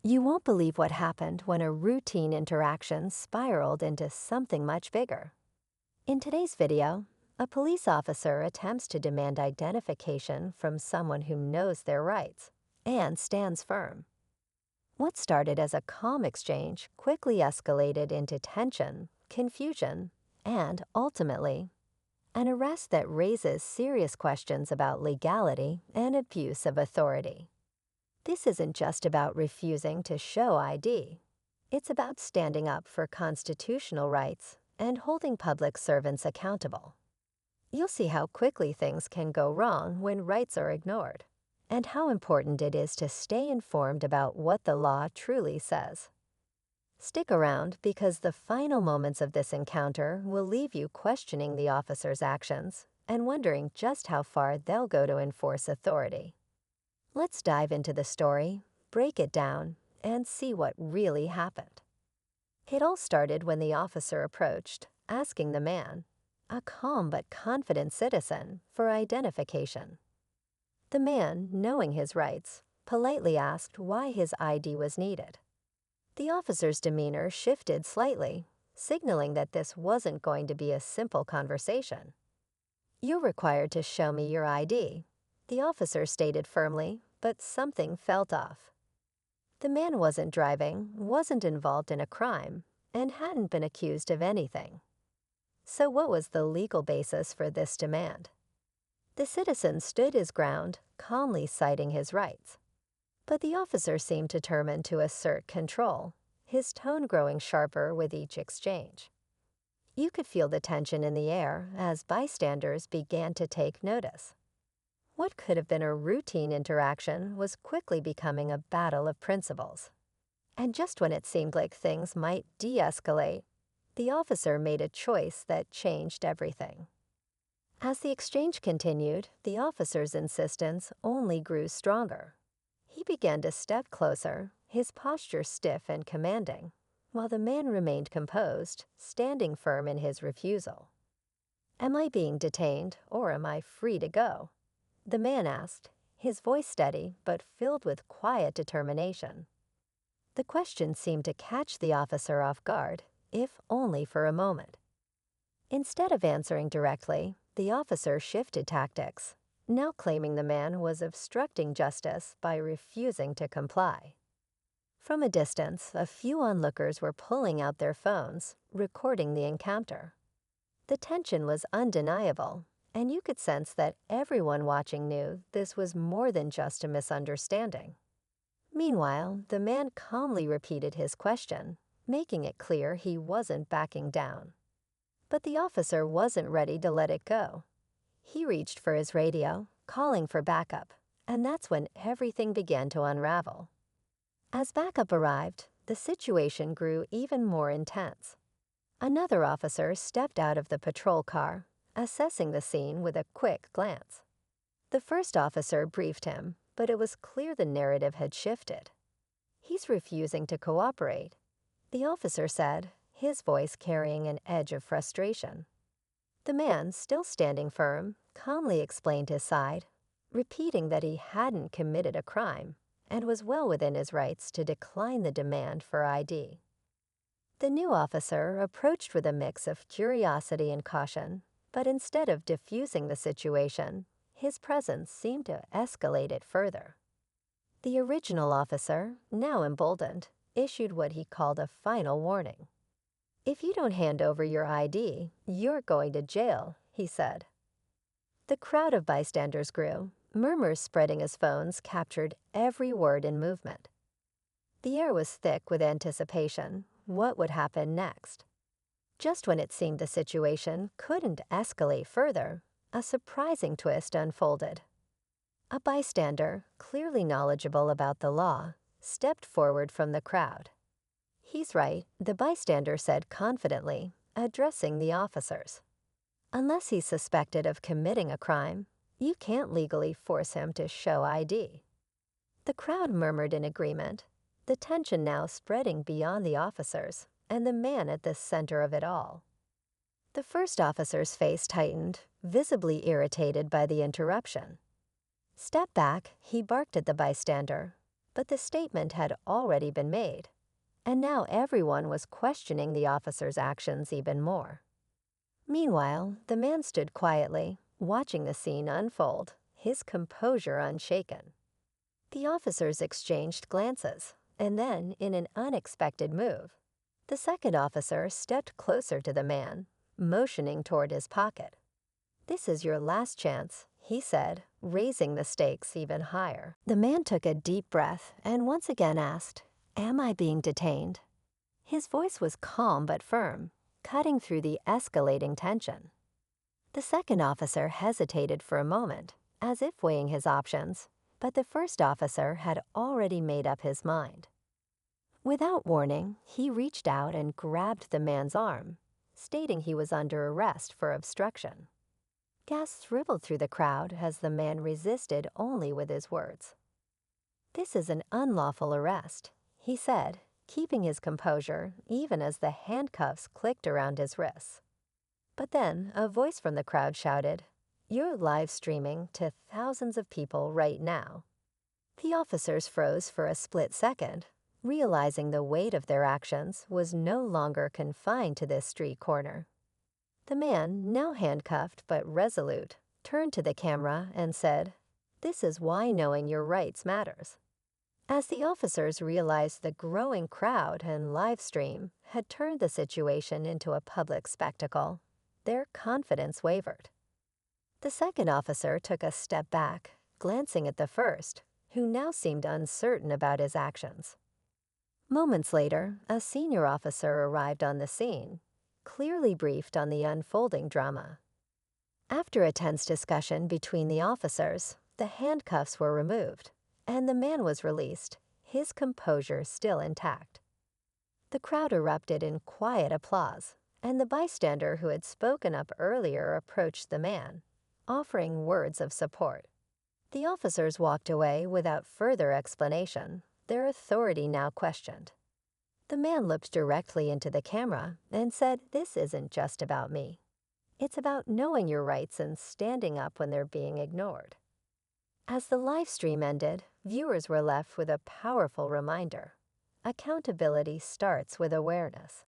You won't believe what happened when a routine interaction spiraled into something much bigger. In today's video, a police officer attempts to demand identification from someone who knows their rights and stands firm. What started as a calm exchange quickly escalated into tension, confusion, and ultimately, an arrest that raises serious questions about legality and abuse of authority. This isn't just about refusing to show ID. It's about standing up for constitutional rights and holding public servants accountable. You'll see how quickly things can go wrong when rights are ignored, and how important it is to stay informed about what the law truly says. Stick around because the final moments of this encounter will leave you questioning the officer's actions and wondering just how far they'll go to enforce authority. Let's dive into the story, break it down, and see what really happened. It all started when the officer approached, asking the man, a calm but confident citizen, for identification. The man, knowing his rights, politely asked why his ID was needed. The officer's demeanor shifted slightly, signaling that this wasn't going to be a simple conversation. "You're required to show me your ID," the officer stated firmly, but something felt off. The man wasn't driving, wasn't involved in a crime, and hadn't been accused of anything. So what was the legal basis for this demand? The citizen stood his ground, calmly citing his rights. But the officer seemed determined to assert control, his tone growing sharper with each exchange. You could feel the tension in the air as bystanders began to take notice. What could have been a routine interaction was quickly becoming a battle of principles. And just when it seemed like things might de-escalate, the officer made a choice that changed everything. As the exchange continued, the officer's insistence only grew stronger. He began to step closer, his posture stiff and commanding, while the man remained composed, standing firm in his refusal. "Am I being detained, or am I free to go?" the man asked, his voice steady but filled with quiet determination. The question seemed to catch the officer off guard, if only for a moment. Instead of answering directly, the officer shifted tactics, now claiming the man was obstructing justice by refusing to comply. From a distance, a few onlookers were pulling out their phones, recording the encounter. The tension was undeniable, and you could sense that everyone watching knew this was more than just a misunderstanding. Meanwhile, the man calmly repeated his question, making it clear he wasn't backing down. But the officer wasn't ready to let it go. He reached for his radio, calling for backup, and that's when everything began to unravel. As backup arrived, the situation grew even more intense. Another officer stepped out of the patrol car, assessing the scene with a quick glance. The first officer briefed him, but it was clear the narrative had shifted. "He's refusing to cooperate," the officer said, his voice carrying an edge of frustration. The man, still standing firm, calmly explained his side, repeating that he hadn't committed a crime and was well within his rights to decline the demand for ID. The new officer approached with a mix of curiosity and caution, but instead of diffusing the situation, his presence seemed to escalate it further. The original officer, now emboldened, issued what he called a final warning. "If you don't hand over your ID, you're going to jail," he said. The crowd of bystanders grew, murmurs spreading as phones captured every word and movement. The air was thick with anticipation. What would happen next? Just when it seemed the situation couldn't escalate further, a surprising twist unfolded. A bystander, clearly knowledgeable about the law, stepped forward from the crowd. "He's right," the bystander said confidently, addressing the officers. "Unless he's suspected of committing a crime, you can't legally force him to show ID." The crowd murmured in agreement, the tension now spreading beyond the officers and the man at the center of it all. The first officer's face tightened, visibly irritated by the interruption. "Step back," he barked at the bystander, But the statement had already been made, and now everyone was questioning the officer's actions even more. Meanwhile, the man stood quietly, watching the scene unfold, his composure unshaken. The officers exchanged glances, and then, in an unexpected move, the second officer stepped closer to the man, motioning toward his pocket. "This is your last chance," he said, raising the stakes even higher. The man took a deep breath and once again asked, "Am I being detained?" His voice was calm but firm, cutting through the escalating tension. The second officer hesitated for a moment, as if weighing his options, but the first officer had already made up his mind. Without warning, he reached out and grabbed the man's arm, stating he was under arrest for obstruction. Gasps rippled through the crowd as the man resisted only with his words. "This is an unlawful arrest," he said, keeping his composure even as the handcuffs clicked around his wrists. But then a voice from the crowd shouted, "You're live streaming to thousands of people right now." The officers froze for a split second, realizing the weight of their actions was no longer confined to this street corner. The man, now handcuffed but resolute, turned to the camera and said, "This is why knowing your rights matters." As the officers realized the growing crowd and live stream had turned the situation into a public spectacle, their confidence wavered. The second officer took a step back, glancing at the first, who now seemed uncertain about his actions. Moments later, a senior officer arrived on the scene, clearly briefed on the unfolding drama. After a tense discussion between the officers, the handcuffs were removed, and the man was released, his composure still intact. The crowd erupted in quiet applause, and the bystander who had spoken up earlier approached the man, offering words of support. The officers walked away without further explanation, their authority now questioned. The man looked directly into the camera and said, "This isn't just about me. It's about knowing your rights and standing up when they're being ignored." As the live stream ended, viewers were left with a powerful reminder. Accountability starts with awareness.